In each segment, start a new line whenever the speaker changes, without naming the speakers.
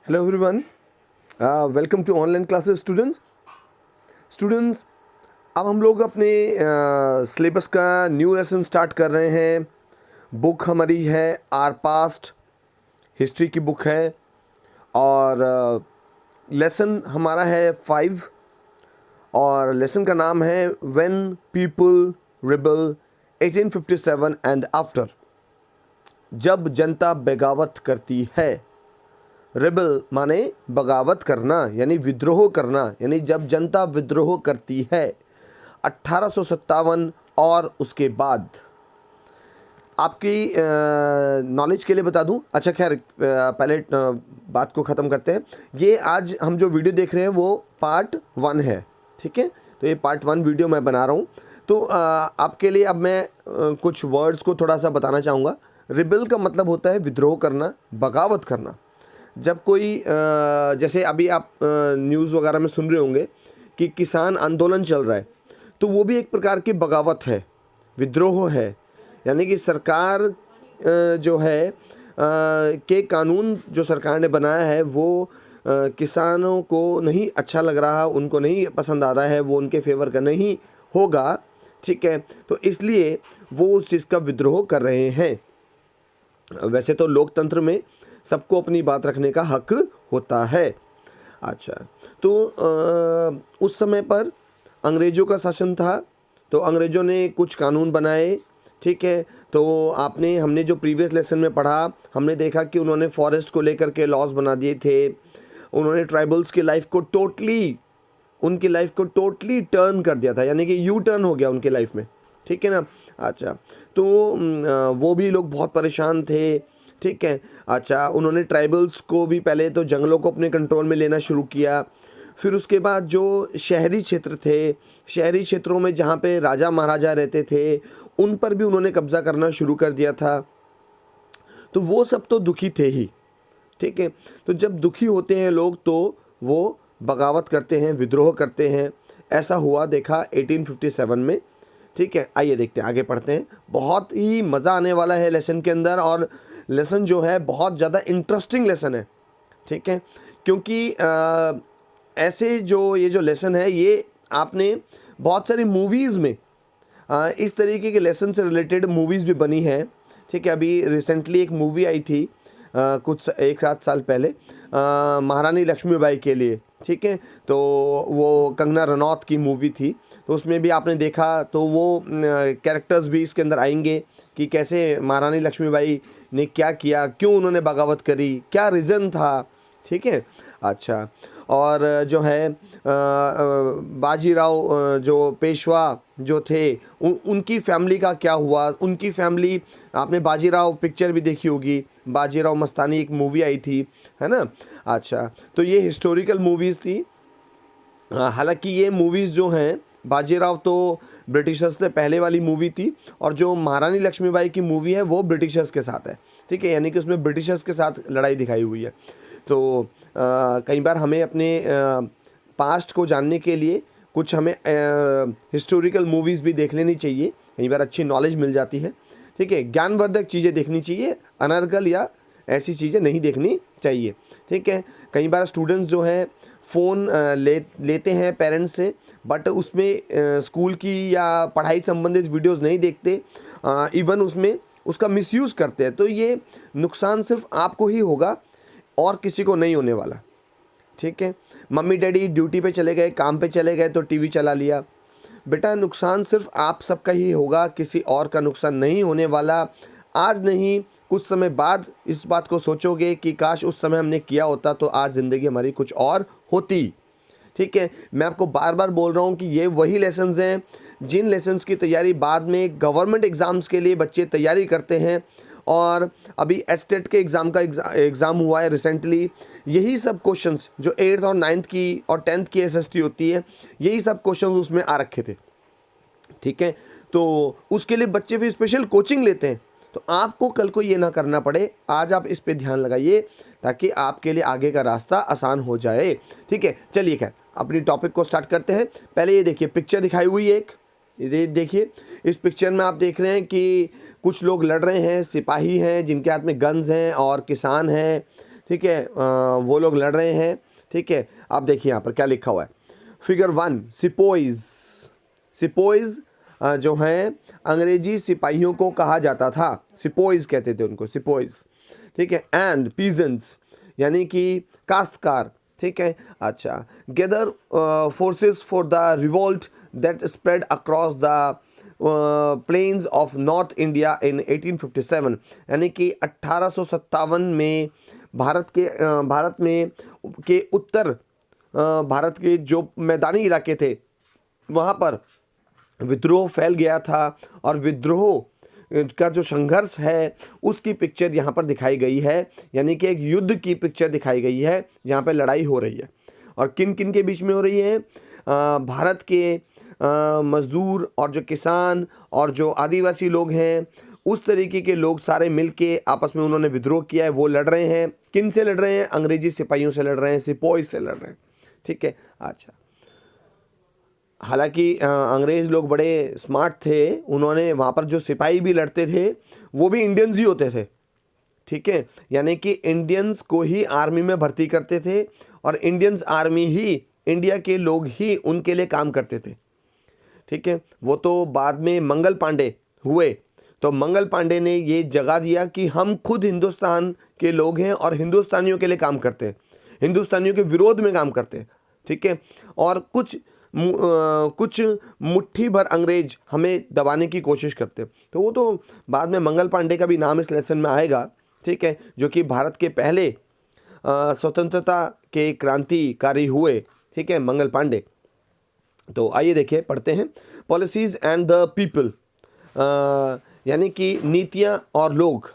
Hello everyone, welcome to online classes students. अब हम लोग अपने सिलेबस का न्यू लेसन स्टार्ट कर रहे हैं। बुक हमारी है आर पास्ट, हिस्ट्री की बुक है और लेसन हमारा है 5 और लेसन का नाम है when people rebel 1857 and after. जब जनता बगावत करती है। रिबल माने बगावत करना यानी विद्रोह करना, यानी जब जनता विद्रोह करती है 1857 और उसके बाद। आपकी नॉलेज के लिए बता दूं, अच्छा खैर पहले बात को ख़त्म करते हैं। ये आज हम जो वीडियो देख रहे हैं वो पार्ट 1 है, ठीक है। तो ये पार्ट 1 वीडियो मैं बना रहा हूँ। तो आपके लिए अब मैं कुछ वर्ड्स को थोड़ा सा बताना चाहूँगा। रिबल का मतलब होता है विद्रोह करना, बगावत करना। जब कोई जैसे अभी आप न्यूज़ वगैरह में सुन रहे होंगे कि किसान आंदोलन चल रहा है, तो वो भी एक प्रकार की बगावत है, विद्रोह है। यानी कि सरकार जो है के कानून जो सरकार ने बनाया है वो किसानों को नहीं अच्छा लग रहा, उनको नहीं पसंद आ रहा है, वो उनके फेवर का नहीं होगा, ठीक है। तो इसलिए वो उस चीज़ का विद्रोह कर रहे हैं। वैसे तो लोकतंत्र में सबको अपनी बात रखने का हक होता है। अच्छा, तो उस समय पर अंग्रेज़ों का शासन था, तो अंग्रेज़ों ने कुछ कानून बनाए, ठीक है। तो हमने जो प्रीवियस लेसन में पढ़ा, हमने देखा कि उन्होंने फॉरेस्ट को लेकर के लॉज बना दिए थे। उन्होंने ट्राइबल्स की लाइफ को उनकी लाइफ को टोटली टर्न कर दिया था, यानी कि यू टर्न हो गया उनकी लाइफ में, ठीक है ना। अच्छा, तो वो भी लोग बहुत परेशान थे, ठीक है। अच्छा, उन्होंने ट्राइबल्स को भी पहले तो जंगलों को अपने कंट्रोल में लेना शुरू किया। फिर उसके बाद जो शहरी क्षेत्र थे, शहरी क्षेत्रों में जहाँ पे राजा महाराजा रहते थे, उन पर भी उन्होंने कब्ज़ा करना शुरू कर दिया था। तो वो सब तो दुखी थे ही, ठीक है। तो जब दुखी होते हैं लोग तो वो बगावत करते हैं, विद्रोह करते हैं। ऐसा हुआ देखा 1857 में, ठीक है। आइए देखते हैं, आगे पढ़ते हैं। बहुत ही मज़ा आने वाला है लेसन के अंदर, और लेसन जो है बहुत ज़्यादा इंटरेस्टिंग लेसन है, ठीक है। क्योंकि ऐसे ये जो लेसन है ये आपने बहुत सारी मूवीज़ में इस तरीके के लेसन से रिलेटेड मूवीज़ भी बनी है, ठीक है। अभी रिसेंटली एक मूवी आई थी कुछ 1-7 साल पहले, महारानी लक्ष्मीबाई के लिए, ठीक है। तो वो कंगना रनौत की मूवी थी, तो उसमें भी आपने देखा, तो वो कैरेक्टर्स भी इसके अंदर आएंगे कि कैसे महारानी लक्ष्मीबाई ने क्या किया, क्यों उन्होंने बगावत करी, क्या रीज़न था, ठीक है। अच्छा, और जो है बाजीराव जो पेशवा जो थे उनकी फैमिली का क्या हुआ, उनकी फैमिली, आपने बाजीराव पिक्चर भी देखी होगी, बाजीराव मस्तानी एक मूवी आई थी, है ना। अच्छा, तो ये हिस्टोरिकल मूवीज़ थी। हालांकि ये मूवीज़ जो हैं, बाजीराव तो ब्रिटिशर्स से पहले वाली मूवी थी, और जो महारानी लक्ष्मीबाई की मूवी है वो ब्रिटिशर्स के साथ है, ठीक है। यानी कि उसमें ब्रिटिशर्स के साथ लड़ाई दिखाई हुई है। तो कई बार हमें अपने पास्ट को जानने के लिए कुछ हमें हिस्टोरिकल मूवीज़ भी देख लेनी चाहिए, कई बार अच्छी नॉलेज मिल जाती है, ठीक है। ज्ञानवर्धक चीज़ें देखनी चाहिए, अनर्गल या ऐसी चीज़ें नहीं देखनी चाहिए, ठीक है। कई बार स्टूडेंट्स जो हैं फ़ोन लेते हैं पेरेंट्स से, बट उसमें स्कूल की या पढ़ाई संबंधित वीडियोस नहीं देखते, इवन उसमें उसका मिसयूज़ करते हैं। तो ये नुकसान सिर्फ आपको ही होगा और किसी को नहीं होने वाला, ठीक है। मम्मी डैडी ड्यूटी पे चले गए, काम पे चले गए, तो टीवी चला लिया, बेटा नुकसान सिर्फ आप सबका ही होगा, किसी और का नुकसान नहीं होने वाला। आज नहीं, कुछ समय बाद इस बात को सोचोगे कि काश उस समय हमने किया होता तो आज ज़िंदगी हमारी कुछ और होती, ठीक है। मैं आपको बार बार बोल रहा हूँ कि ये वही लेसन्स हैं जिन लेसन्स की तैयारी बाद में गवर्नमेंट एग्ज़ाम्स के लिए बच्चे तैयारी करते हैं। और अभी एस्टेट के एग्ज़ाम हुआ है रिसेंटली, यही सब क्वेश्चंस जो 8th और 9th की और 10th की एसएसटी होती है, यही सब क्वेश्चंस उसमें आ रखे थे, ठीक है। तो उसके लिए बच्चे फिर स्पेशल कोचिंग लेते हैं, तो आपको कल को ये ना करना पड़े। आज आप इस पे ध्यान लगाइए ताकि आपके लिए आगे का रास्ता आसान हो जाए, ठीक है। चलिए खैर अपनी टॉपिक को स्टार्ट करते हैं। पहले ये देखिए, पिक्चर दिखाई हुई है एक, ये देखिए। इस पिक्चर में आप देख रहे हैं कि कुछ लोग लड़ रहे हैं, सिपाही हैं जिनके हाथ में गन्स हैं और किसान हैं, ठीक है, वो लोग लड़ रहे हैं। ठीक है, आप देखिए यहाँ पर क्या लिखा हुआ है। फिगर 1, सिपोइज। सिपोइज जो हैं अंग्रेजी सिपाहियों को कहा जाता था, सिपोइज कहते थे उनको, सिपोइज। ठीक है, एंड पीजेंट्स यानी कि काश्तकार। ठीक है, अच्छा, gather forces for the revolt that spread across the plains of north India in 1857, यानी कि 1857 में भारत में के उत्तर भारत के जो मैदानी इलाके थे वहाँ पर विद्रोह फैल गया था, और विद्रोह का जो संघर्ष है उसकी पिक्चर यहाँ पर दिखाई गई है, यानी कि एक युद्ध की पिक्चर दिखाई गई है जहाँ पर लड़ाई हो रही है। और किन किन के बीच में हो रही है? भारत के मज़दूर और जो किसान और जो आदिवासी लोग हैं, उस तरीके के लोग सारे मिलके आपस में उन्होंने विद्रोह किया है। वो लड़ रहे हैं, किन से लड़ रहे हैं? अंग्रेजी सिपाहियों से लड़ रहे हैं, सिपोई से लड़ रहे हैं। ठीक है, अच्छा, हालांकि अंग्रेज़ लोग बड़े स्मार्ट थे, उन्होंने वहाँ पर जो सिपाही भी लड़ते थे वो भी इंडियंस ही होते थे। ठीक है, यानी कि इंडियंस को ही आर्मी में भर्ती करते थे, और इंडियंस आर्मी ही, इंडिया के लोग ही उनके लिए काम करते थे। ठीक है, वो तो बाद में मंगल पांडे हुए, तो मंगल पांडे ने ये जगा दिया कि हम खुद हिंदुस्तान के लोग हैं और हिंदुस्तानियों के लिए काम करते हैं, हिंदुस्तानियों के विरोध में काम करते हैं। ठीक है, और कुछ मुट्ठी भर अंग्रेज हमें दबाने की कोशिश करते हैं। तो वो तो बाद में मंगल पांडे का भी नाम इस लेसन में आएगा। ठीक है, जो कि भारत के पहले स्वतंत्रता के क्रांतिकारी हुए। ठीक है, मंगल पांडे। तो आइए देखिए, पढ़ते हैं। पॉलिसीज़ एंड द पीपल, यानी कि नीतियाँ और लोग।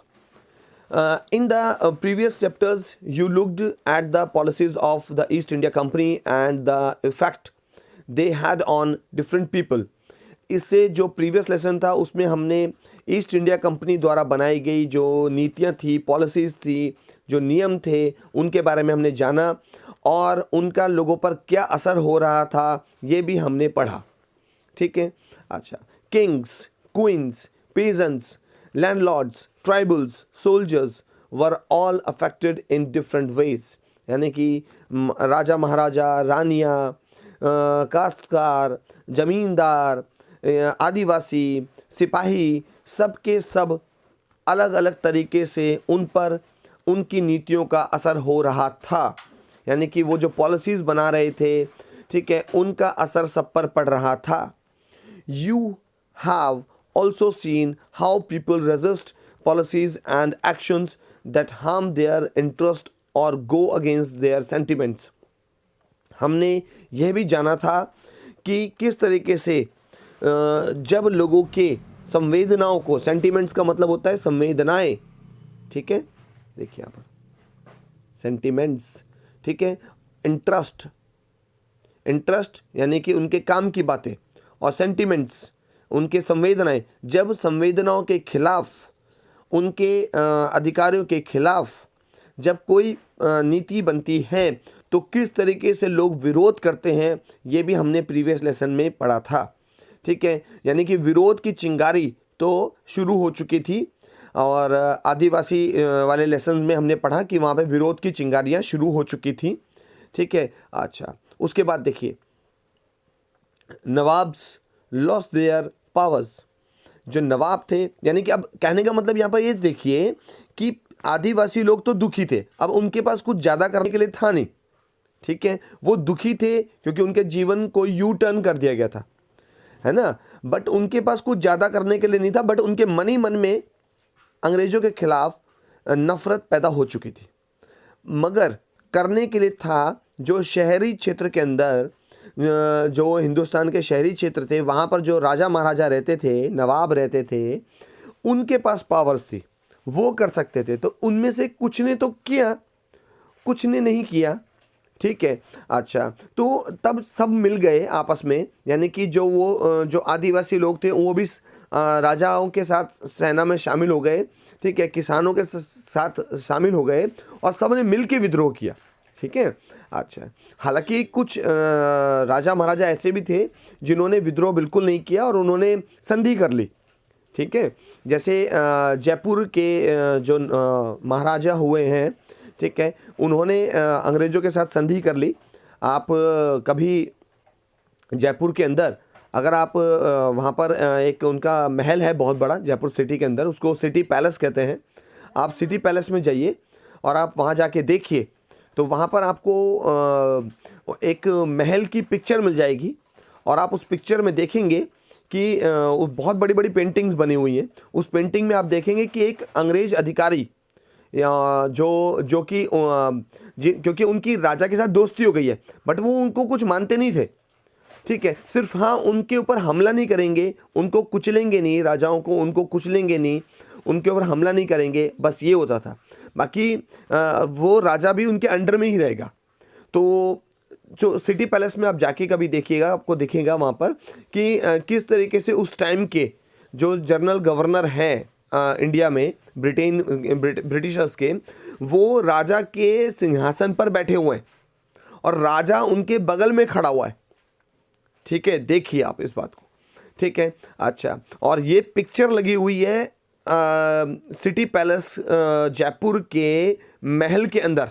In the previous chapters, you looked at the policies of the East India Company and the effect they had on different people. इससे जो प्रीवियस लेसन था उसमें हमने ईस्ट इंडिया कंपनी द्वारा बनाई गई जो नीतियाँ थी, पॉलिसीज़ थी, जो नियम थे, उनके बारे में हमने जाना, और उनका लोगों पर क्या असर हो रहा था ये भी हमने पढ़ा। ठीक है, अच्छा, kings, queens, peasants, landlords, tribals, soldiers were all affected in different ways. यानी कि राजा महाराजा, रानियाँ, काश्तकार, जमींदार, आदिवासी, सिपाही, सब के सब अलग अलग तरीके से उन पर उनकी नीतियों का असर हो रहा था। यानी कि वो जो पॉलिसीज़ बना रहे थे, ठीक है, उनका असर सब पर पड़ रहा था। You have also seen how people resist policies and actions that harm their interest or go against their sentiments. हमने यह भी जाना था कि किस तरीके से जब लोगों के संवेदनाओं को, सेंटिमेंट्स का मतलब होता है संवेदनाएं, ठीक है, देखिए यहाँ पर सेंटिमेंट्स, ठीक है, इंटरेस्ट यानी कि उनके काम की बातें, और सेंटिमेंट्स उनके संवेदनाएं, जब संवेदनाओं के खिलाफ, उनके अधिकारियों के खिलाफ जब कोई नीति बनती है तो किस तरीके से लोग विरोध करते हैं, ये भी हमने प्रीवियस लेसन में पढ़ा था। ठीक है, यानी कि विरोध की चिंगारी तो शुरू हो चुकी थी, और आदिवासी वाले लेसन में हमने पढ़ा कि वहाँ पे विरोध की चिंगारियाँ शुरू हो चुकी थी। ठीक है, अच्छा, उसके बाद देखिए, नवाब्स लॉस्ट देयर पावर्स। जो नवाब थे, यानी कि अब कहने का मतलब यहाँ पर ये देखिए कि आदिवासी लोग तो दुखी थे, अब उनके पास कुछ ज़्यादा करने के लिए था नहीं। ठीक है, वो दुखी थे क्योंकि उनके जीवन को यू टर्न कर दिया गया था, है ना, बट उनके पास कुछ ज़्यादा करने के लिए नहीं था, बट उनके मन में अंग्रेज़ों के खिलाफ नफ़रत पैदा हो चुकी थी। मगर करने के लिए था, जो शहरी क्षेत्र के अंदर, जो हिंदुस्तान के शहरी क्षेत्र थे, वहाँ पर जो राजा महाराजा रहते थे, नवाब रहते थे, उनके पास पावर्स थी, वो कर सकते थे। तो उनमें से कुछ ने तो किया, कुछ ने नहीं किया। ठीक है, अच्छा, तो तब सब मिल गए आपस में, यानी कि जो आदिवासी लोग थे वो भी राजाओं के साथ सेना में शामिल हो गए। ठीक है, किसानों के साथ शामिल हो गए, और सब ने मिल के विद्रोह किया। ठीक है, अच्छा, हालांकि कुछ राजा महाराजा ऐसे भी थे जिन्होंने विद्रोह बिल्कुल नहीं किया और उन्होंने संधि कर ली। ठीक है, जैसे जयपुर के जो महाराजा हुए हैं, ठीक है। उन्होंने अंग्रेज़ों के साथ संधि कर ली। आप कभी जयपुर के अंदर अगर आप वहाँ पर एक उनका महल है बहुत बड़ा जयपुर सिटी के अंदर, उसको सिटी पैलेस कहते हैं। आप सिटी पैलेस में जाइए और आप वहाँ जाके देखिए, तो वहाँ पर आपको एक महल की पिक्चर मिल जाएगी और आप उस पिक्चर में देखेंगे कि बहुत बड़ी बड़ी पेंटिंग्स बनी हुई हैं। उस पेंटिंग में आप देखेंगे कि एक अंग्रेज़ अधिकारी या जो कि क्योंकि उनकी राजा के साथ दोस्ती हो गई है, बट वो उनको कुछ मानते नहीं थे, ठीक है। सिर्फ हाँ, उनके ऊपर हमला नहीं करेंगे, उनको कुचलेंगे नहीं, राजाओं को उनको कुचलेंगे नहीं, उनके ऊपर हमला नहीं करेंगे, बस ये होता था। बाकी वो राजा भी उनके अंडर में ही रहेगा। तो जो सिटी पैलेस में आप जाके कभी देखिएगा, आपको दिखेगा वहाँ पर कि किस तरीके से उस टाइम के जो जनरल गवर्नर हैं इंडिया में ब्रिटिशर्स के, वो राजा के सिंहासन पर बैठे हुए हैं और राजा उनके बगल में खड़ा हुआ है, ठीक है। देखिए आप इस बात को, ठीक है। अच्छा, और ये पिक्चर लगी हुई है सिटी पैलेस जयपुर के महल के अंदर।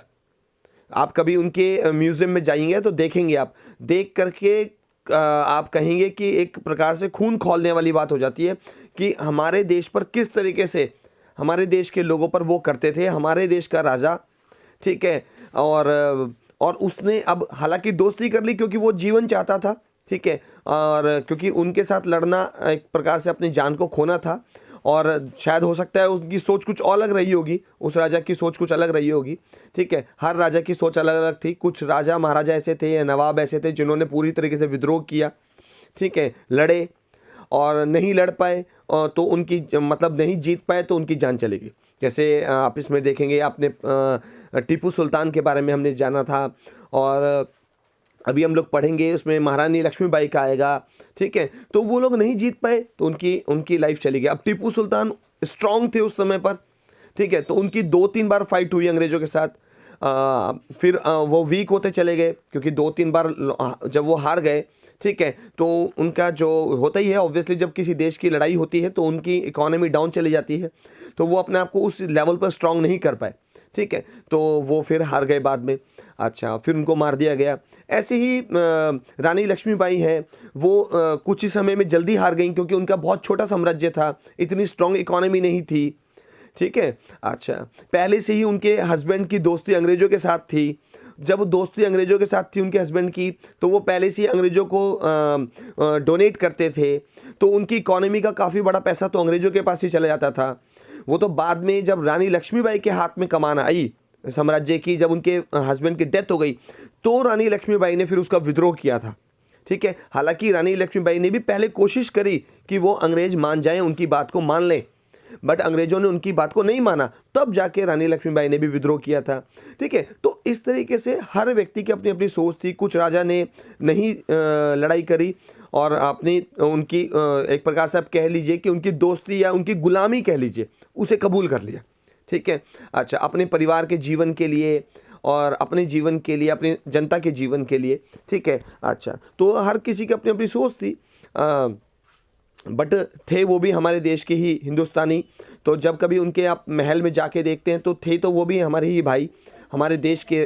आप कभी उनके म्यूज़ियम में जाएंगे तो देखेंगे, आप देख करके आप कहेंगे कि एक प्रकार से खून खौलने वाली बात हो जाती है कि हमारे देश पर किस तरीके से हमारे देश के लोगों पर वो करते थे, हमारे देश का राजा, ठीक है। और उसने अब हालांकि दोस्ती कर ली क्योंकि वो जीवन चाहता था, ठीक है, और क्योंकि उनके साथ लड़ना एक प्रकार से अपनी जान को खोना था। और शायद हो सकता है उनकी सोच कुछ अलग रही होगी, उस राजा की सोच कुछ अलग रही होगी, ठीक है। हर राजा की सोच अलग अलग थी। कुछ राजा महाराजा ऐसे थे या नवाब ऐसे थे जिन्होंने पूरी तरीके से विद्रोह किया, ठीक है, लड़े और नहीं लड़ पाए तो उनकी मतलब नहीं जीत पाए तो उनकी जान चली गई। जैसे आप इसमें देखेंगे, आपने टीपू सुल्तान के बारे में हमने जाना था और अभी हम लोग पढ़ेंगे उसमें महारानी लक्ष्मीबाई का आएगा, ठीक है। तो वो लोग नहीं जीत पाए तो उनकी लाइफ चली गई। अब टीपू सुल्तान स्ट्रांग थे उस समय पर, ठीक है, तो उनकी 2-3 बार फाइट हुई अंग्रेज़ों के साथ। फिर वो वीक होते चले गए क्योंकि 2-3 बार जब वो हार गए, ठीक है, तो उनका जो होता ही है ऑब्वियसली, जब किसी देश की लड़ाई होती है तो उनकी इकोनॉमी डाउन चली जाती है, तो वो अपने आप को उस लेवल पर स्ट्रांग नहीं कर पाए, ठीक है, तो वो फिर हार गए बाद में। अच्छा, फिर उनको मार दिया गया। ऐसे ही रानी लक्ष्मीबाई हैं, वो कुछ ही समय में जल्दी हार गई क्योंकि उनका बहुत छोटा साम्राज्य था, इतनी स्ट्रांग इकोनॉमी नहीं थी, ठीक है। अच्छा, पहले से ही उनके हस्बैंड की दोस्ती अंग्रेज़ों के साथ थी। जब दोस्ती अंग्रेज़ों के साथ थी उनके हस्बैंड की, तो वो पहले से ही अंग्रेज़ों को डोनेट करते थे, तो उनकी इकोनॉमी का काफ़ी बड़ा पैसा तो अंग्रेज़ों के पास ही चला जाता था। वो तो बाद में जब रानी लक्ष्मीबाई के हाथ में कमान आई साम्राज्य की, जब उनके हस्बैंड की डेथ हो गई, तो रानी लक्ष्मीबाई ने फिर उसका विद्रोह किया था, ठीक है। हालांकि रानी लक्ष्मीबाई ने भी पहले कोशिश करी कि वो अंग्रेज़ मान जाएं, उनकी बात को मान लें, बट अंग्रेज़ों ने उनकी बात को नहीं माना, तब जाके रानी लक्ष्मीबाई ने भी विद्रोह किया था, ठीक है। तो इस तरीके से हर व्यक्ति की अपनी अपनी सोच थी। कुछ राजा ने नहीं लड़ाई करी और अपनी उनकी एक प्रकार से आप कह लीजिए कि उनकी दोस्ती या उनकी गुलामी कह लीजिए, उसे कबूल कर लिया, ठीक है। अच्छा, अपने परिवार के जीवन के लिए और अपने जीवन के लिए, अपनी जनता के जीवन के लिए, ठीक है। अच्छा, तो हर किसी की अपनी अपनी सोच थी, बट थे वो भी हमारे देश के ही हिंदुस्तानी। तो जब कभी उनके आप महल में जाके देखते हैं तो थे तो वो भी हमारे ही भाई, हमारे देश के,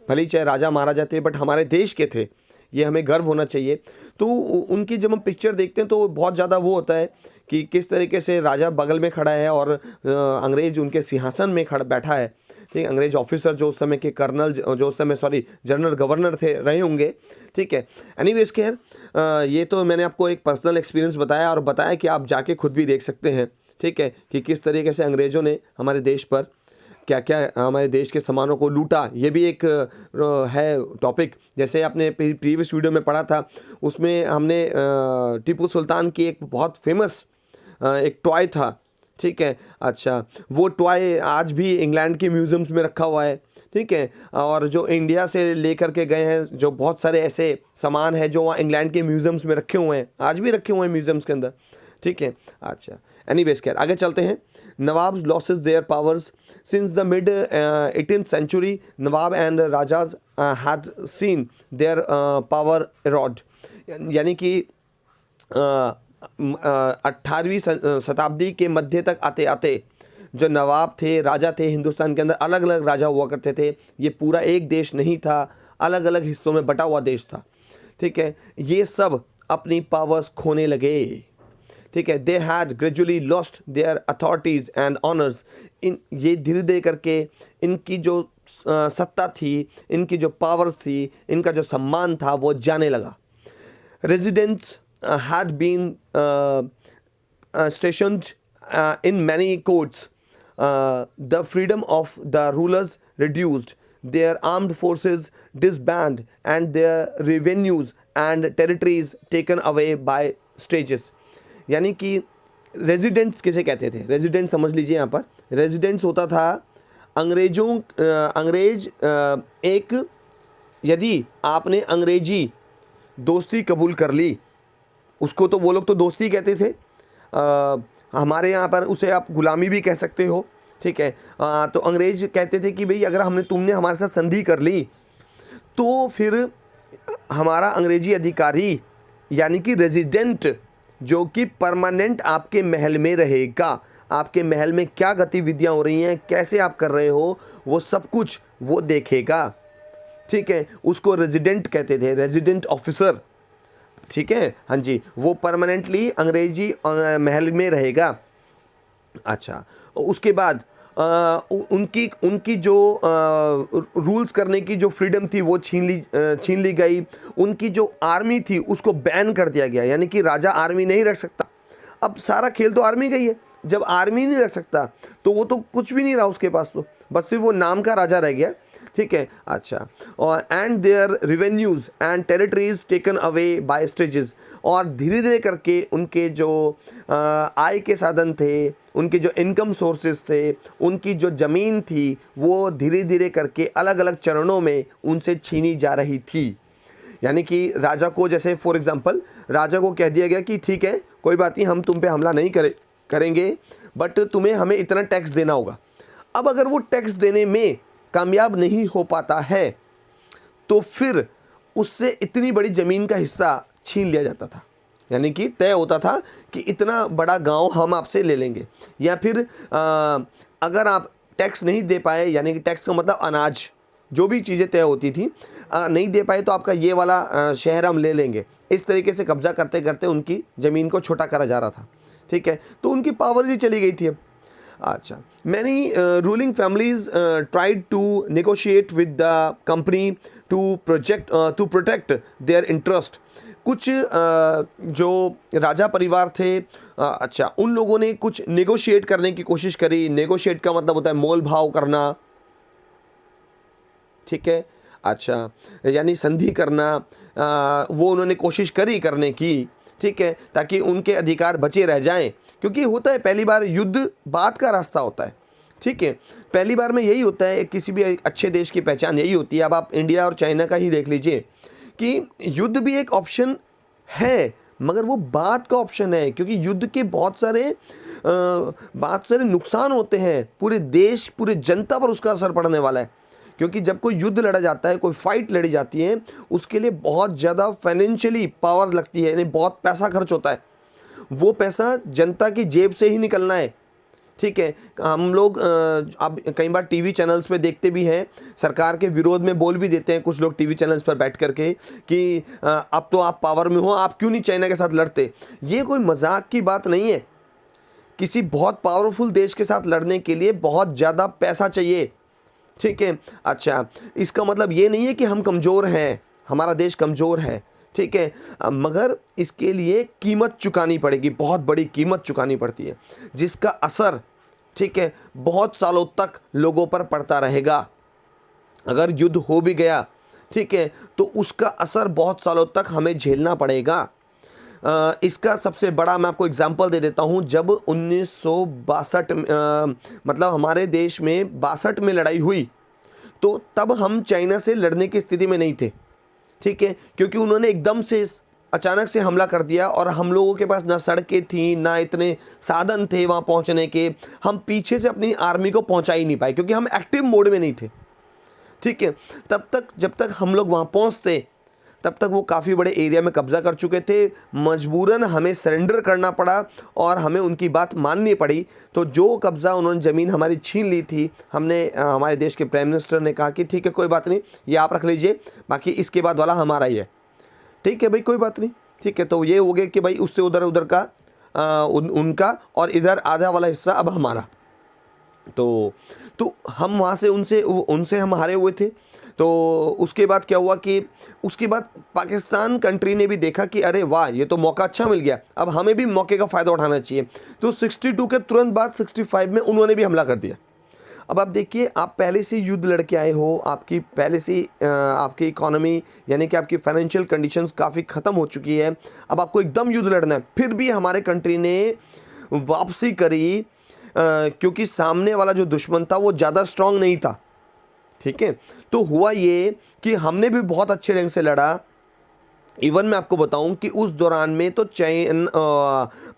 भले ही चाहे राजा महाराजा थे बट हमारे देश के थे, ये हमें गर्व होना चाहिए। तो उनकी जब हम पिक्चर देखते हैं तो बहुत ज़्यादा वो होता है कि किस तरीके से राजा बगल में खड़ा है और अंग्रेज़ उनके सिंहासन में खड़ा बैठा है, ठीक है। अंग्रेज ऑफिसर जो उस समय के कर्नल, जो उस समय जनरल गवर्नर थे, रहे होंगे, ठीक है। एनीवेज खैर, ये तो मैंने आपको एक पर्सनल एक्सपीरियंस बताया और बताया कि आप जाके खुद भी देख सकते हैं, ठीक है, कि किस तरीके से अंग्रेज़ों ने हमारे देश पर क्या क्या हमारे देश के सामानों को लूटा। ये भी एक है टॉपिक। जैसे आपने प्रीवियस वीडियो में पढ़ा था, उसमें हमने टीपू सुल्तान की एक बहुत फेमस एक टॉय था, ठीक है। अच्छा, वो टॉय आज भी इंग्लैंड के म्यूज़ियम्स में रखा हुआ है, ठीक है। और जो इंडिया से लेकर के गए हैं, जो बहुत सारे ऐसे सामान हैं जो वहाँ इंग्लैंड के म्यूज़ियम्स में रखे हुए हैं, आज भी रखे हुए हैं म्यूज़ियम्स के अंदर, ठीक है। अच्छा, एनीवेज खैर आगे चलते हैं। Nawabs losses their powers since the mid 18th century, nawab and rajas had seen their power eroded. यानी कि 18वीं शताब्दी के मध्य तक आते आते जो नवाब थे, राजा थे हिंदुस्तान के अंदर, अलग अलग राजा हुआ करते थे। ये पूरा एक देश नहीं था, अलग अलग हिस्सों में बटा हुआ देश था। ठीक है, ये सब अपनी पावर्स खोने लगे। ठीक है, they had gradually lost their authorities and honours. इन ये धीरे धीरे करके इनकी जो सत्ता थी, इनकी जो पावर्स थी, इनका जो सम्मान था वो जाने लगा। Residents had been stationed in many courts. The freedom of the rulers reduced, their armed forces disbanded, and their revenues and territories taken away by stages. यानी कि रेजिडेंट्स किसे कहते थे? रेजिडेंट समझ लीजिए, यहाँ पर रेजिडेंट्स होता था अंग्रेज एक, यदि आपने अंग्रेजी दोस्ती कबूल कर ली, उसको तो वो लोग तो दोस्ती कहते थे। हमारे यहाँ पर उसे आप गुलामी भी कह सकते हो। ठीक है, तो अंग्रेज कहते थे कि भाई अगर तुमने हमारे साथ संधि कर ली तो फिर हमारा अंग्रेजी अधिकारी यानी कि रेजिडेंट, जो कि परमानेंट आपके महल में रहेगा, आपके महल में क्या गतिविधियाँ हो रही हैं, कैसे आप कर रहे हो, वो सब कुछ वो देखेगा। ठीक है, उसको रेजिडेंट कहते थे, रेजिडेंट ऑफिसर। ठीक है, हाँ जी, वो परमानेंटली अंग्रेजी महल में रहेगा। अच्छा, उसके बाद उनकी जो रूल्स करने की जो फ्रीडम थी वो छीन ली गई। उनकी जो आर्मी थी उसको बैन कर दिया गया, यानी कि राजा आर्मी नहीं रख सकता। अब सारा खेल तो आर्मी का ही है। जब आर्मी नहीं रख सकता तो वो तो कुछ भी नहीं रहा उसके पास, तो बस सिर्फ वो नाम का राजा रह गया। ठीक है, अच्छा, और and their revenues and territories taken away by stages. और धीरे धीरे करके उनके जो आय के साधन थे, उनके जो इनकम सोर्सेज थे, उनकी जो ज़मीन थी, वो धीरे धीरे करके अलग अलग चरणों में उनसे छीनी जा रही थी। यानी कि राजा को, जैसे फॉर एग्जांपल राजा को कह दिया गया कि ठीक है कोई बात नहीं, हम तुम पे हमला नहीं करेंगे, बट तुम्हें हमें इतना टैक्स देना होगा। अब अगर वो टैक्स देने में कामयाब नहीं हो पाता है तो फिर उससे इतनी बड़ी ज़मीन का हिस्सा छीन लिया जाता था। यानी कि तय होता था कि इतना बड़ा गांव हम आपसे ले लेंगे, या फिर अगर आप टैक्स नहीं दे पाए, यानी कि टैक्स का मतलब अनाज, जो भी चीज़ें तय होती थी, नहीं दे पाए तो आपका ये वाला शहर हम ले लेंगे। इस तरीके से कब्जा करते करते उनकी ज़मीन को छोटा करा जा रहा था। ठीक है, तो उनकी पावर ही चली गई थी अब। अच्छा, many ruling families tried to negotiate with the company to protect their interest. कुछ जो राजा परिवार थे, अच्छा, उन लोगों ने कुछ नेगोशिएट करने की कोशिश करी। नेगोशिएट का मतलब होता है मोल भाव करना। ठीक है, अच्छा, यानी संधि करना, वो उन्होंने कोशिश करी करने की। ठीक है, ताकि उनके अधिकार बचे रह जाएं, क्योंकि होता है पहली बार युद्ध बात का रास्ता होता है। ठीक है, पहली बार में यही होता है, किसी भी अच्छे देश की पहचान यही होती है। अब आप इंडिया और चाइना का ही देख लीजिए कि युद्ध भी एक ऑप्शन है, मगर वो बात का ऑप्शन है, क्योंकि युद्ध के बहुत सारे नुकसान होते हैं। पूरे देश, पूरे जनता पर उसका असर पड़ने वाला है। क्योंकि जब कोई युद्ध लड़ा जाता है, कोई फाइट लड़ी जाती है, उसके लिए बहुत ज़्यादा फाइनेंशियली पावर लगती है, यानी बहुत पैसा खर्च होता है। वो पैसा जनता की जेब से ही निकलना है। ठीक है, हम लोग अब कई बार टीवी चैनल्स पे देखते भी हैं, सरकार के विरोध में बोल भी देते हैं कुछ लोग टीवी चैनल्स पर बैठ करके कि अब तो आप पावर में हो, आप क्यों नहीं चाइना के साथ लड़ते। ये कोई मजाक की बात नहीं है। किसी बहुत पावरफुल देश के साथ लड़ने के लिए बहुत ज़्यादा पैसा चाहिए। ठीक है, अच्छा, इसका मतलब ये नहीं है कि हम कमज़ोर हैं, हमारा देश कमज़ोर है। ठीक है, मगर इसके लिए कीमत चुकानी पड़ेगी, बहुत बड़ी कीमत चुकानी पड़ती है, जिसका असर, ठीक है, बहुत सालों तक लोगों पर पड़ता रहेगा। अगर युद्ध हो भी गया, ठीक है, तो उसका असर बहुत सालों तक हमें झेलना पड़ेगा। इसका सबसे बड़ा मैं आपको एग्जांपल दे देता हूँ। जब 1962 मतलब हमारे देश में 62 में लड़ाई हुई, तो तब हम चाइना से लड़ने की स्थिति में नहीं थे। ठीक है, क्योंकि उन्होंने एकदम से अचानक से हमला कर दिया और हम लोगों के पास ना सड़कें थी, ना इतने साधन थे वहाँ पहुँचने के। हम पीछे से अपनी आर्मी को पहुँचा ही नहीं पाए, क्योंकि हम एक्टिव मोड में नहीं थे। ठीक है, तब तक जब तक हम लोग वहाँ पहुँचते तब तक वो काफ़ी बड़े एरिया में कब्जा कर चुके थे। मजबूरन हमें सरेंडर करना पड़ा और हमें उनकी बात माननी पड़ी। तो जो कब्ज़ा उन्होंने ज़मीन हमारी छीन ली थी, हमने हमारे देश के प्राइम मिनिस्टर ने कहा कि ठीक है, कोई बात नहीं, ये आप रख लीजिए, बाकी इसके बाद वाला हमारा ही है। ठीक है भाई, कोई बात नहीं, ठीक है। तो ये हो गया कि भाई उससे उधर का उनका और इधर आधा वाला हिस्सा अब हमारा। तो हम वहाँ से उनसे हम हारे हुए थे। तो उसके बाद क्या हुआ कि उसके बाद पाकिस्तान कंट्री ने भी देखा कि अरे वाह, ये तो मौका अच्छा मिल गया, अब हमें भी मौके का फ़ायदा उठाना चाहिए। तो 62 के तुरंत बाद 65 में उन्होंने भी हमला कर दिया। अब आप देखिए, आप पहले से युद्ध लड़के आए हो, आपकी पहले से आपकी इकोनॉमी यानी कि आपकी फाइनेंशियल कंडीशंस काफ़ी ख़त्म हो चुकी है, अब आपको एकदम युद्ध लड़ना है। फिर भी हमारे कंट्री ने वापसी करी, क्योंकि सामने वाला जो दुश्मन था वो ज़्यादा स्ट्रांग नहीं था। ठीक है, तो हुआ ये कि हमने भी बहुत अच्छे ढंग से लड़ा। इवन मैं आपको बताऊं कि उस दौरान में तो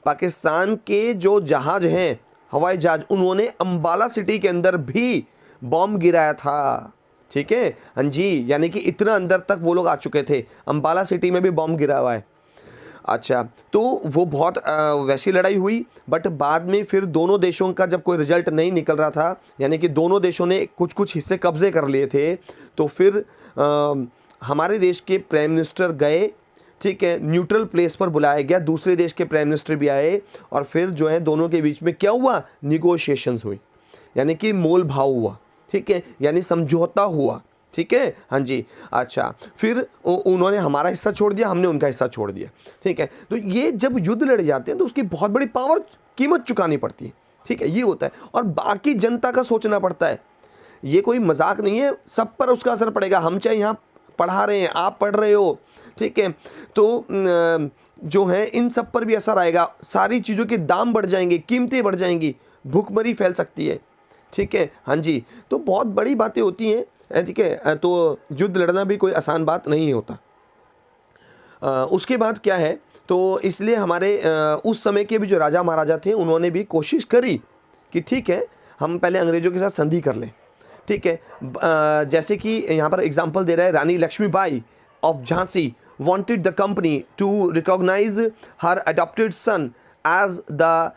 पाकिस्तान के जो जहाज़ हैं, हवाई जहाज़, उन्होंने अंबाला सिटी के अंदर भी बॉम्ब गिराया था। ठीक है, हाँ जी, यानी कि इतना अंदर तक वो लोग आ चुके थे, अंबाला सिटी में भी बॉम्ब गिरा हुआ है। अच्छा, तो वो बहुत वैसी लड़ाई हुई, बट बाद में फिर दोनों देशों का जब कोई रिजल्ट नहीं निकल रहा था, यानी कि दोनों देशों ने कुछ कुछ हिस्से कब्जे कर लिए थे, तो फिर हमारे देश के प्राइम मिनिस्टर गए। ठीक है, न्यूट्रल प्लेस पर बुलाया गया, दूसरे देश के प्राइम मिनिस्टर भी आए, और फिर जो है दोनों के बीच में क्या हुआ, निगोशिएशंस हुई, यानी कि मोल भाव हुआ। ठीक है, यानी समझौता हुआ। ठीक है, हाँ जी। अच्छा, फिर उन्होंने हमारा हिस्सा छोड़ दिया, हमने उनका हिस्सा छोड़ दिया। ठीक है, तो ये जब युद्ध लड़ जाते हैं तो उसकी बहुत बड़ी पावर कीमत चुकानी पड़ती है। ठीक है, ये होता है, और बाकी जनता का सोचना पड़ता है। ये कोई मजाक नहीं है, सब पर उसका असर पड़ेगा। हम चाहे यहाँ पढ़ा रहे हैं, आप पढ़ रहे हो, ठीक है, तो जो है इन सब पर भी असर आएगा। सारी चीज़ों के दाम बढ़ जाएंगे, कीमतें बढ़ जाएंगी, भूखमरी फैल सकती है। ठीक है, हाँ जी, तो बहुत बड़ी बातें होती हैं। ठीक है, तो युद्ध लड़ना भी कोई आसान बात नहीं होता। उसके बाद क्या है, तो इसलिए हमारे उस समय के भी जो राजा महाराजा थे, उन्होंने भी कोशिश करी कि ठीक है, हम पहले अंग्रेज़ों के साथ संधि कर लें। ठीक है, जैसे कि यहाँ पर एग्जांपल दे रहा है, Rani Lakshmibai of Jhansi wanted the company to recognize her adopted son as the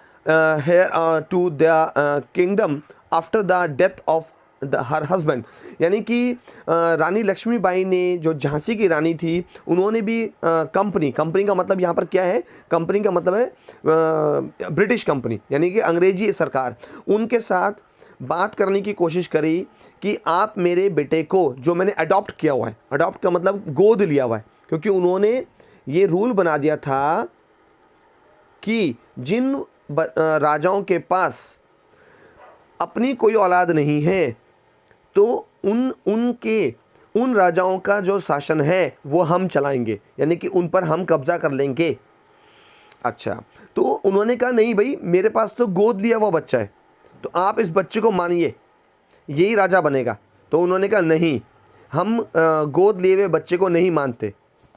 heir to their kingdom after the death of her husband। यानी कि रानी लक्ष्मीबाई ने, जो झांसी की रानी थी, उन्होंने भी कंपनी का मतलब यहाँ पर क्या है, कंपनी का मतलब है ब्रिटिश कंपनी, यानी कि अंग्रेजी सरकार, उनके साथ बात करने की कोशिश करी कि आप मेरे बेटे को, जो मैंने अडॉप्ट किया हुआ है, अडॉप्ट का मतलब गोद लिया हुआ है, क्योंकि उन्होंने ये रूल बना दिया था कि जिन राजाओं के पास अपनी कोई औलाद नहीं है, तो उन राजाओं का जो शासन है वो हम चलाएंगे, यानी कि उन पर हम कब्जा कर लेंगे। अच्छा, तो उन्होंने कहा नहीं भाई, मेरे पास तो गोद लिया हुआ बच्चा है, तो आप इस बच्चे को मानिए, यही राजा बनेगा। तो उन्होंने कहा नहीं, हम गोद लिए हुए बच्चे को नहीं मानते।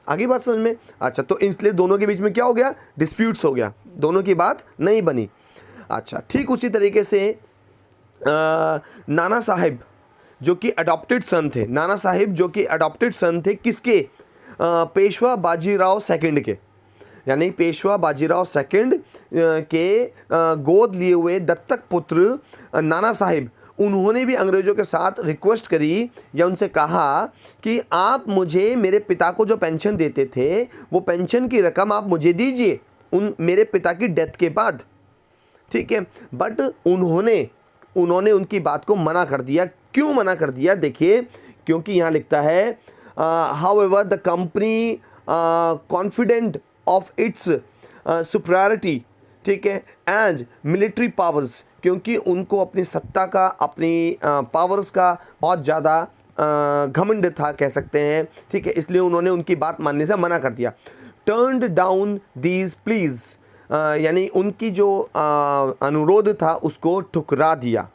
आगे बात समझ में? अच्छा, तो इसलिए दोनों के बीच में क्या हो गया, डिस्प्यूट्स हो गया, दोनों की बात नहीं बनी। अच्छा, ठीक उसी तरीके से नाना साहिब जो कि अडॉप्टेड सन थे, नाना साहिब जो कि अडॉप्टेड सन थे किसके, पेशवा बाजीराव सेकंड के, यानी पेशवा बाजीराव सेकंड के गोद लिए हुए दत्तक पुत्र नाना साहिब, उन्होंने भी अंग्रेज़ों के साथ रिक्वेस्ट करी या उनसे कहा कि आप मुझे, मेरे पिता को जो पेंशन देते थे, वो पेंशन की रकम आप मुझे दीजिए मेरे पिता की डेथ के बाद। ठीक है, बट उन्होंने उनकी बात को मना कर दिया। क्यों मना कर दिया, देखिए, क्योंकि यहाँ लिखता है however the company confident of its superiority, ठीक है, एंड मिलिट्री पावर्स, क्योंकि उनको अपनी सत्ता का, अपनी पावर्स का बहुत ज़्यादा घमंड था, कह सकते हैं। ठीक है, इसलिए उन्होंने उनकी बात मानने से मना कर दिया। टर्न्ड डाउन दीज प्लीज़, यानी उनकी जो अनुरोध था उसको ठुकरा दिया।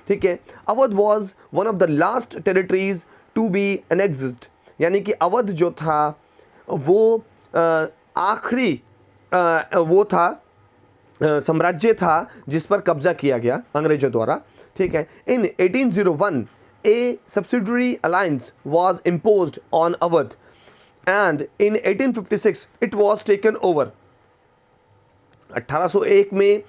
ठीक है, Awadh was one of the last territories to be annexed, यानी कि अवध जो था वो आखिरी वो था साम्राज्य था जिस पर कब्जा किया गया अंग्रेजों द्वारा। ठीक है, in 1801 a subsidiary alliance was imposed on Awadh. And in 1856 it was taken over. 1801 में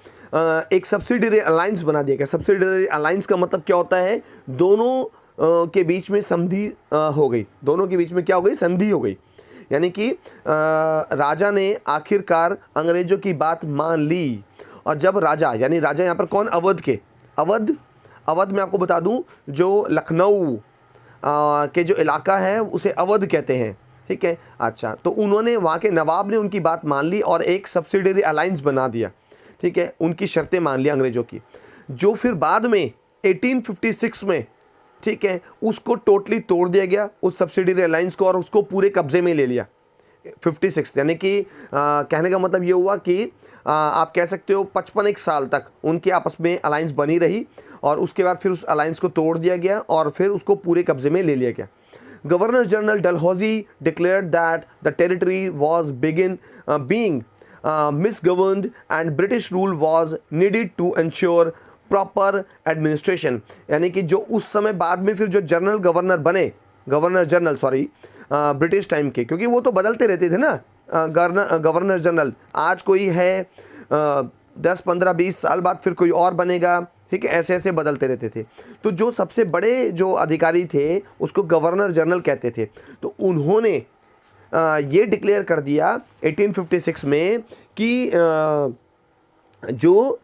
एक सब्सिडरी अलायंस बना दिया गया। सब्सिडरी अलायंस का मतलब क्या होता है, दोनों के बीच में संधि हो गई। दोनों के बीच में क्या हो गई, संधि हो गई। यानी कि राजा ने आखिरकार अंग्रेजों की बात मान ली। और जब राजा, यानी राजा यहाँ पर कौन, अवध के, अवध में आपको बता दूं जो लखनऊ के जो इलाका है उसे अवध कहते हैं, ठीक है। अच्छा, तो उन्होंने, वहाँ के नवाब ने उनकी बात मान ली और एक सब्सिडरी अलायंस बना दिया, ठीक है। उनकी शर्तें मान ली अंग्रेज़ों की, जो फिर बाद में 1856 में, ठीक है, उसको टोटली तोड़ दिया गया उस सब्सिडरी अलायंस को, और उसको पूरे कब्जे में ले लिया 56। यानी कि कहने का मतलब ये हुआ कि आप कह सकते हो 55 साल तक उनके आपस में अलायंस बनी रही, और उसके बाद फिर उस अलायंस को तोड़ दिया गया और फिर उसको पूरे कब्जे में ले लिया गया। Governor general Dalhousie declared that the territory was being misgoverned and British rule was needed to ensure proper administration. यानी कि जो उस समय बाद में फिर जो गवर्नर जनरल ब्रिटिश टाइम के, क्योंकि वो तो बदलते रहते थे ना, गवर्नर जनरल आज कोई है, 10 15 20 साल बाद फिर कोई और बनेगा, ठीक है, ऐसे ऐसे बदलते रहते थे। तो जो सबसे बड़े जो अधिकारी थे उसको गवर्नर जनरल कहते थे। तो उन्होंने ये डिक्लेयर कर दिया 1856 में कि जो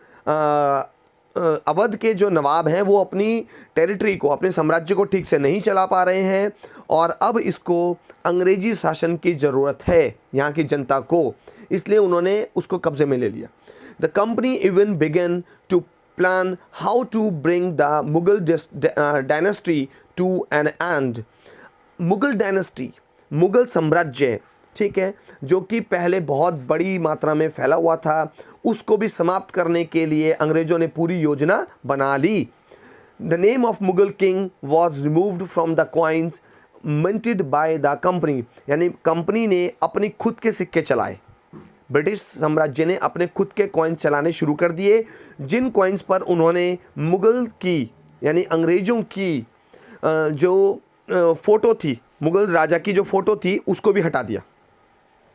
अवध के जो नवाब हैं वो अपनी टेरिटरी को, अपने साम्राज्य को ठीक से नहीं चला पा रहे हैं, और अब इसको अंग्रेजी शासन की ज़रूरत है यहाँ की जनता को, इसलिए उन्होंने उसको कब्जे में ले लिया। The company even began to plan how to bring the Mughal dynasty to an end. Mughal dynasty, Mughal साम्राज्य, ठीक है, जो कि पहले बहुत बड़ी मात्रा में फैला हुआ था, उसको भी समाप्त करने के लिए अंग्रेजों ने पूरी योजना बना ली। The name of Mughal king was removed from the coins minted by the company. यानी कंपनी ने अपनी खुद के सिक्के चलाए, ब्रिटिश साम्राज्य ने अपने खुद के कॉइन्स चलाने शुरू कर दिए, जिन कॉइन्स पर उन्होंने मुगल की, यानी अंग्रेज़ों की जो फ़ोटो थी, मुगल राजा की जो फ़ोटो थी उसको भी हटा दिया।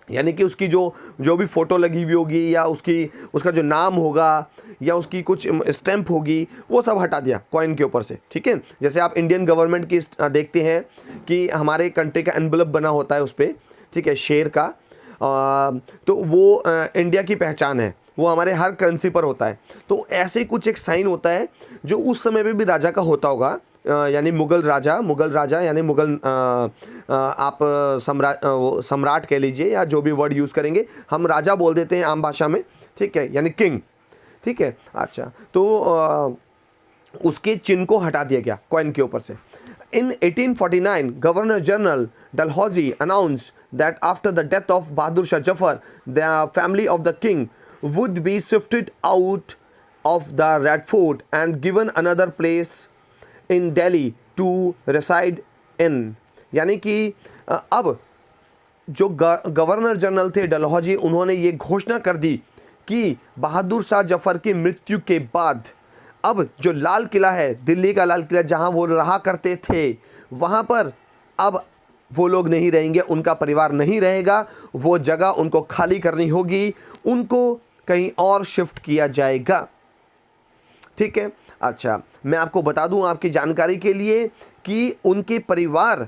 यानी कि उसकी जो भी फ़ोटो लगी हुई होगी, या उसका जो नाम होगा, या उसकी कुछ स्टैम्प होगी, वो सब हटा दिया कॉइन के ऊपर से, ठीक है। जैसे आप इंडियन गवर्नमेंट की देखते हैं कि हमारे कंट्री का एनवलप बना होता है उस पर, ठीक है, शेर का, तो वो इंडिया की पहचान है, वो हमारे हर करेंसी पर होता है। तो ऐसे ही कुछ एक साइन होता है जो उस समय पे भी राजा का होता होगा, यानी मुगल राजा यानी मुगल आप सम्राट कह लीजिए, या जो भी वर्ड यूज़ करेंगे, हम राजा बोल देते हैं आम भाषा में, ठीक है, यानी किंग, ठीक है। अच्छा, तो उसके चिन्ह को हटा दिया गया कॉइन के ऊपर से। In 1849, Governor General Dalhousie announced that after the death of Bahadur Shah Jafar, the family of the king would be shifted out of the Red Fort and given another place in Delhi to reside in। यानी कि अब जो governor general थे डलहौजी, उन्होंने ये घोषणा कर दी कि बहादुर शाह जफर की मृत्यु के बाद अब जो लाल किला है, दिल्ली का लाल किला जहाँ वो रहा करते थे, वहाँ पर अब वो लोग नहीं रहेंगे, उनका परिवार नहीं रहेगा, वो जगह उनको खाली करनी होगी, उनको कहीं और शिफ्ट किया जाएगा, ठीक है। अच्छा, मैं आपको बता दूं आपकी जानकारी के लिए कि उनके परिवार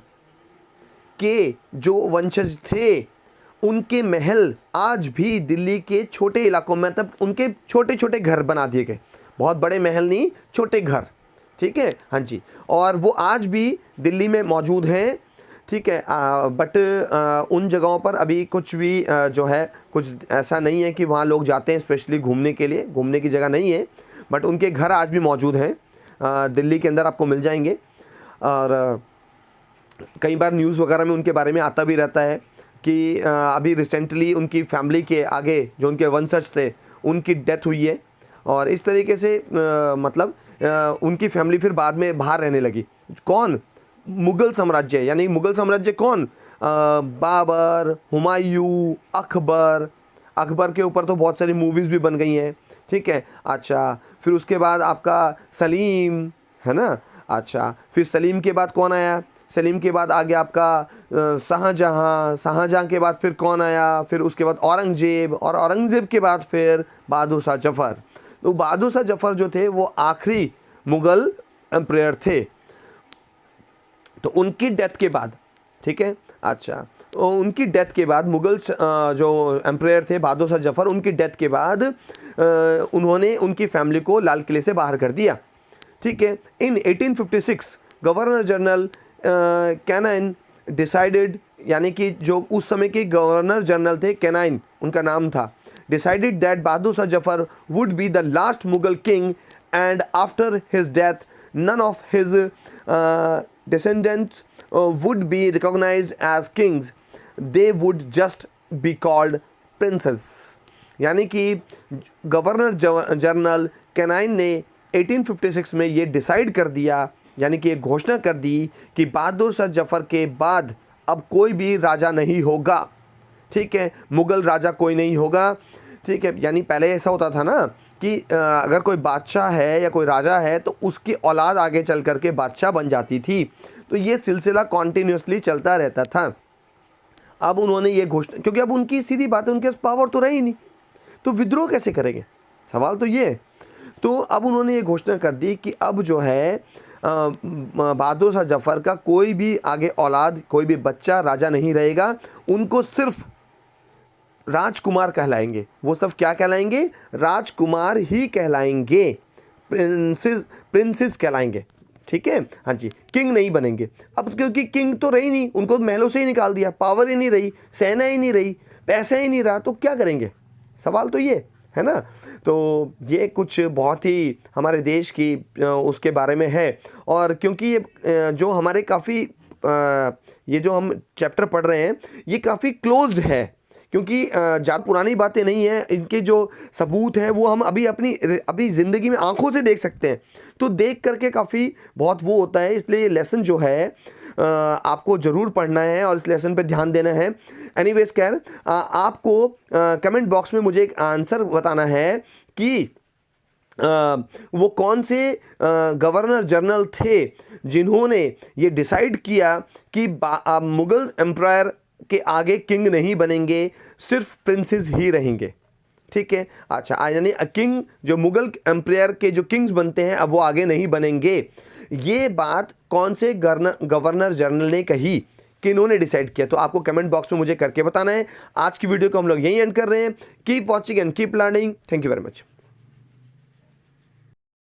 के जो वंशज थे, उनके महल आज भी दिल्ली के छोटे इलाकों में, मतलब उनके छोटे छोटे घर बना दिए गए, बहुत बड़े महल नहीं, छोटे घर, ठीक है, हाँ जी, और वो आज भी दिल्ली में मौजूद हैं, ठीक है। बट उन जगहों पर अभी कुछ भी जो है, कुछ ऐसा नहीं है कि वहाँ लोग जाते हैं स्पेशली घूमने के लिए, घूमने की जगह नहीं है, बट उनके घर आज भी मौजूद हैं, दिल्ली के अंदर आपको मिल जाएंगे। और कई बार न्यूज़ वगैरह में उनके बारे में आता भी रहता है कि अभी रिसेंटली उनकी फैमिली के आगे जो उनके वंशज थे उनकी डेथ हुई है, और इस तरीके से मतलब उनकी फैमिली फिर बाद में बाहर रहने लगी। कौन? मुग़ल साम्राज्य। यानी मुग़ल साम्राज्य कौन? बाबर, हुमायूं, अकबर के ऊपर तो बहुत सारी मूवीज़ भी बन गई हैं, ठीक है। अच्छा, फिर उसके बाद आपका सलीम है ना। अच्छा, फिर सलीम के बाद कौन आया? सलीम के बाद आ गया आपका शाहजहाँ, शाहजहाँ के बाद फिर कौन आया, फिर उसके बाद औरंगजेब, और औरंगजेब के बाद फिर बहादुर शाह जफ़र। तो बहादुर शाह जफ़र जो थे वो आखिरी मुग़ल एम्परर थे। तो उनकी डेथ के बाद, ठीक है, अच्छा, तो उनकी डेथ के बाद मुग़ल जो एम्परर थे बहादुर शाह जफ़र, उनकी डेथ के बाद उन्होंने उनकी फैमिली को लाल किले से बाहर कर दिया, ठीक है। इन 1856 गवर्नर जनरल कैनाइन डिसाइडेड, यानी कि जो उस समय के गवर्नर जनरल थे कैनाइन उनका नाम था, decided that Bahadur Shah Zafar would be the last Mughal king and after his death none of his descendants would be recognized as kings, they would just be called princes। यानी कि गवर्नर जनरल कैनाइन ने 1856 में ये decide कर दिया, यानी कि ये घोषणा कर दी कि बहादुर शाह जफ़र के बाद अब कोई भी राजा नहीं होगा, ठीक है, मुग़ल राजा कोई नहीं होगा, ठीक है। यानी पहले ऐसा होता था ना कि अगर कोई बादशाह है या कोई राजा है तो उसकी औलाद आगे चल कर के बादशाह बन जाती थी, तो ये सिलसिला कॉन्टीन्यूसली चलता रहता था। अब उन्होंने ये घोषणा, क्योंकि अब उनकी सीधी बात है, उनके पास पावर तो रही नहीं, तो विद्रोह कैसे करेंगे, सवाल तो ये है। तो अब उन्होंने ये घोषणा कर दी कि अब जो है बहादुर शाह जफ़र का कोई भी आगे औलाद, कोई भी बच्चा राजा नहीं रहेगा, उनको सिर्फ राजकुमार कहलाएंगे। वो सब क्या कहलाएंगे, राजकुमार ही कहलाएंगे, प्रिंसेस कहलाएंगे, ठीक है, हाँ जी, किंग नहीं बनेंगे। अब क्योंकि किंग तो रही नहीं, उनको महलों से ही निकाल दिया, पावर ही नहीं रही, सेना ही नहीं रही, पैसा ही नहीं रहा, तो क्या करेंगे, सवाल तो ये है ना। तो ये कुछ बहुत ही हमारे देश की उसके बारे में है। और क्योंकि ये जो हमारे काफ़ी ये जो हम चैप्टर पढ़ रहे हैं ये काफ़ी क्लोज्ड है, क्योंकि ज़्यादा पुरानी बातें नहीं हैं, इनके जो सबूत हैं वो हम अभी ज़िंदगी में आंखों से देख सकते हैं, तो देख करके काफ़ी बहुत वो होता है। इसलिए ये लेसन जो है आपको ज़रूर पढ़ना है और इस लेसन पे ध्यान देना है। एनीवेज खैर, आपको कमेंट बॉक्स में मुझे एक आंसर बताना है कि वो कौन से गवर्नर जनरल थे जिन्होंने ये डिसाइड किया कि मुग़ल एम्पायर के आगे किंग नहीं बनेंगे, सिर्फ प्रिंसेस ही रहेंगे, ठीक है। अच्छा, यानी किंग जो मुग़ल एम्पायर के जो किंग्स बनते हैं अब वो आगे नहीं बनेंगे। ये बात कौन से गवर्नर जनरल ने कही, कि इन्होंने डिसाइड किया, तो आपको कमेंट बॉक्स में मुझे करके बताना है। आज की वीडियो को हम लोग यहीं एंड कर रहे हैं। Keep watching and keep learning. Thank you very much.